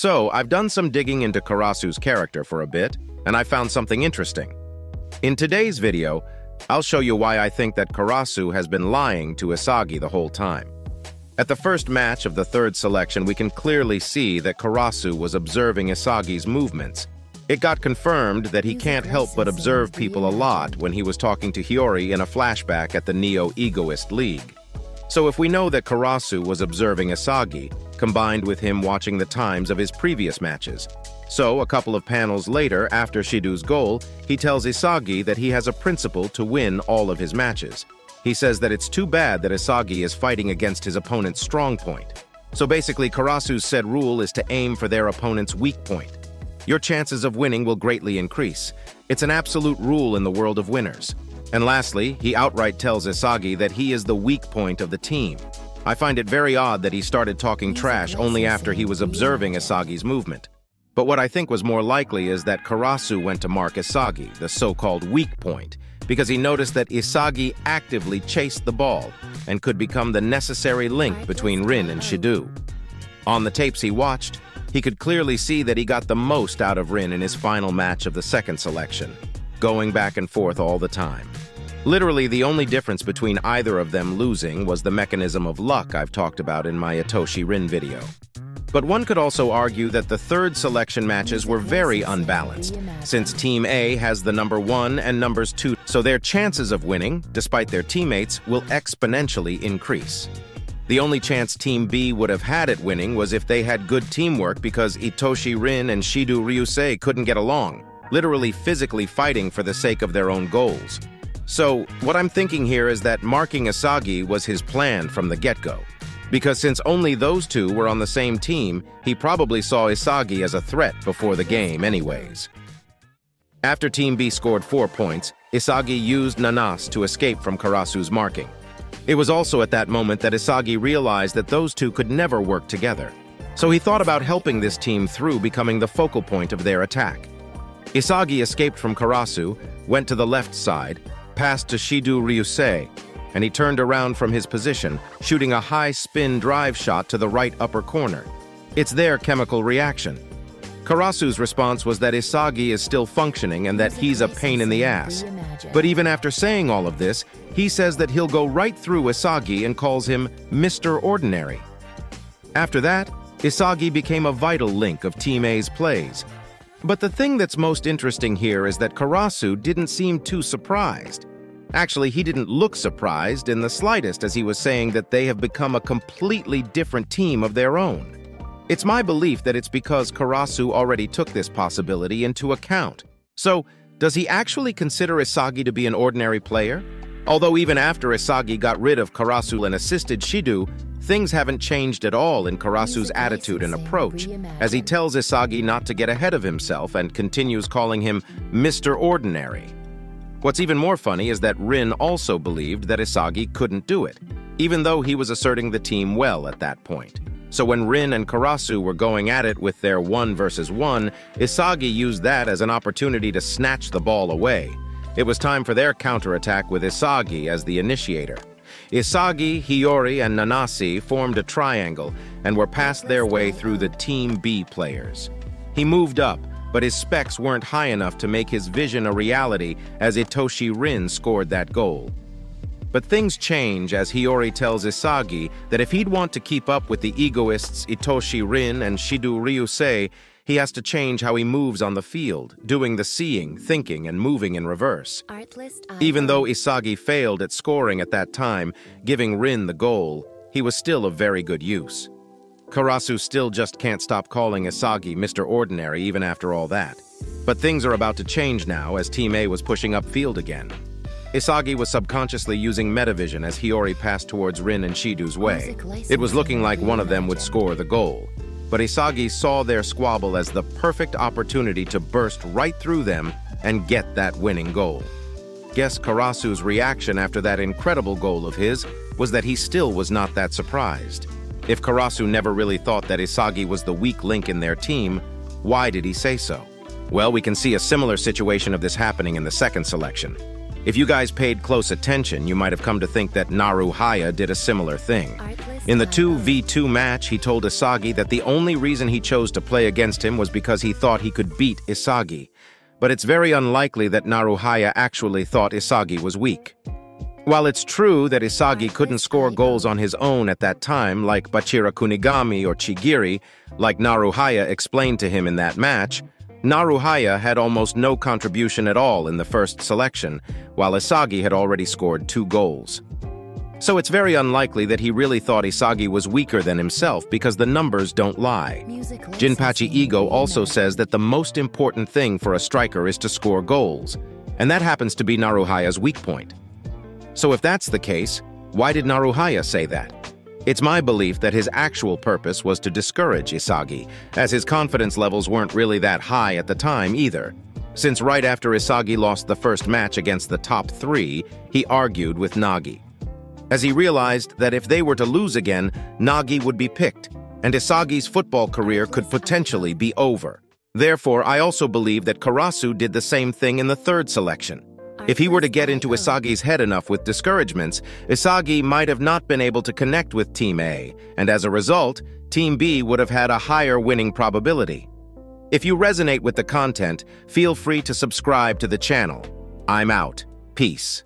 So, I've done some digging into Karasu's character for a bit, and I found something interesting. In today's video, I'll show you why I think that Karasu has been lying to Isagi the whole time. At the first match of the third selection, we can clearly see that Karasu was observing Isagi's movements. It got confirmed that he can't help but observe people a lot when he was talking to Hiyori in a flashback at the Neo-Egoist League. So if we know that Karasu was observing Isagi, combined with him watching the times of his previous matches. So, a couple of panels later, after Shido's goal, he tells Isagi that he has a principle to win all of his matches. He says that it's too bad that Isagi is fighting against his opponent's strong point. So basically, Karasu's said rule is to aim for their opponent's weak point. Your chances of winning will greatly increase. It's an absolute rule in the world of winners. And lastly, he outright tells Isagi that he is the weak point of the team. I find it very odd that he started talking trash only after he was observing Isagi's movement. But what I think was more likely is that Karasu went to mark Isagi, the so-called weak point, because he noticed that Isagi actively chased the ball and could become the necessary link between Rin and Shido. On the tapes he watched, he could clearly see that he got the most out of Rin in his final match of the second selection, going back and forth all the time. Literally, the only difference between either of them losing was the mechanism of luck I've talked about in my Itoshi Rin video. But one could also argue that the third selection matches were very unbalanced, since Team A has the number 1 and numbers 2, so their chances of winning, despite their teammates, will exponentially increase. The only chance Team B would have had at winning was if they had good teamwork because Itoshi Rin and Shido Ryusei couldn't get along, literally physically fighting for the sake of their own goals. So, what I'm thinking here is that marking Isagi was his plan from the get-go. Because since only those two were on the same team, he probably saw Isagi as a threat before the game anyways. After Team B scored 4 points, Isagi used Nanas to escape from Karasu's marking. It was also at that moment that Isagi realized that those two could never work together. So he thought about helping this team through becoming the focal point of their attack. Isagi escaped from Karasu, went to the left side, passed to Shido Ryusei, and he turned around from his position, shooting a high-spin drive shot to the right upper corner. It's their chemical reaction. Karasu's response was that Isagi is still functioning and that he's a pain in the ass. But even after saying all of this, he says that he'll go right through Isagi and calls him Mr. Ordinary. After that, Isagi became a vital link of Team A's plays. But the thing that's most interesting here is that Karasu didn't seem too surprised. Actually, he didn't look surprised in the slightest as he was saying that they have become a completely different team of their own. It's my belief that it's because Karasu already took this possibility into account. So, does he actually consider Isagi to be an ordinary player? Although even after Isagi got rid of Karasu and assisted Shido, things haven't changed at all in Karasu's attitude and approach, as he tells Isagi not to get ahead of himself and continues calling him Mr. Ordinary. What's even more funny is that Rin also believed that Isagi couldn't do it, even though he was asserting the team well at that point. So when Rin and Karasu were going at it with their 1 versus 1, Isagi used that as an opportunity to snatch the ball away. It was time for their counterattack with Isagi as the initiator. Isagi, Hiyori, and Nanase formed a triangle and were passed their way through the Team B players. He moved up, but his specs weren't high enough to make his vision a reality as Itoshi Rin scored that goal. But things change as Hiyori tells Isagi that if he'd want to keep up with the egoists Itoshi Rin and Shido Ryusei, he has to change how he moves on the field, doing the seeing, thinking, and moving in reverse. Even though Isagi failed at scoring at that time, giving Rin the goal, he was still of very good use. Karasu still just can't stop calling Isagi Mr. Ordinary even after all that. But things are about to change now as Team A was pushing upfield again. Isagi was subconsciously using metavision as Hiyori passed towards Rin and Shido's way. It was looking like one of them would score the goal. But Isagi saw their squabble as the perfect opportunity to burst right through them and get that winning goal. Guess Karasu's reaction after that incredible goal of his was that he still was not that surprised. If Karasu never really thought that Isagi was the weak link in their team, why did he say so? Well, we can see a similar situation of this happening in the second selection. If you guys paid close attention, you might have come to think that Naruhaya did a similar thing. In the 2v2 match, he told Isagi that the only reason he chose to play against him was because he thought he could beat Isagi. But it's very unlikely that Naruhaya actually thought Isagi was weak. While it's true that Isagi couldn't score goals on his own at that time, like Bachira Kunigami or Chigiri, like Naruhaya explained to him in that match, Naruhaya had almost no contribution at all in the first selection, while Isagi had already scored 2 goals. So it's very unlikely that he really thought Isagi was weaker than himself because the numbers don't lie. Jinpachi Ego also says that the most important thing for a striker is to score goals, and that happens to be Naruhaya's weak point. So if that's the case, why did Naruhaya say that? It's my belief that his actual purpose was to discourage Isagi, as his confidence levels weren't really that high at the time either. Since right after Isagi lost the first match against the top 3, he argued with Nagi, as he realized that if they were to lose again, Nagi would be picked, and Isagi's football career could potentially be over. Therefore, I also believe that Karasu did the same thing in the 3rd selection. If he were to get into Isagi's head enough with discouragements, Isagi might have not been able to connect with Team A, and as a result, Team B would have had a higher winning probability. If you resonate with the content, feel free to subscribe to the channel. I'm out. Peace.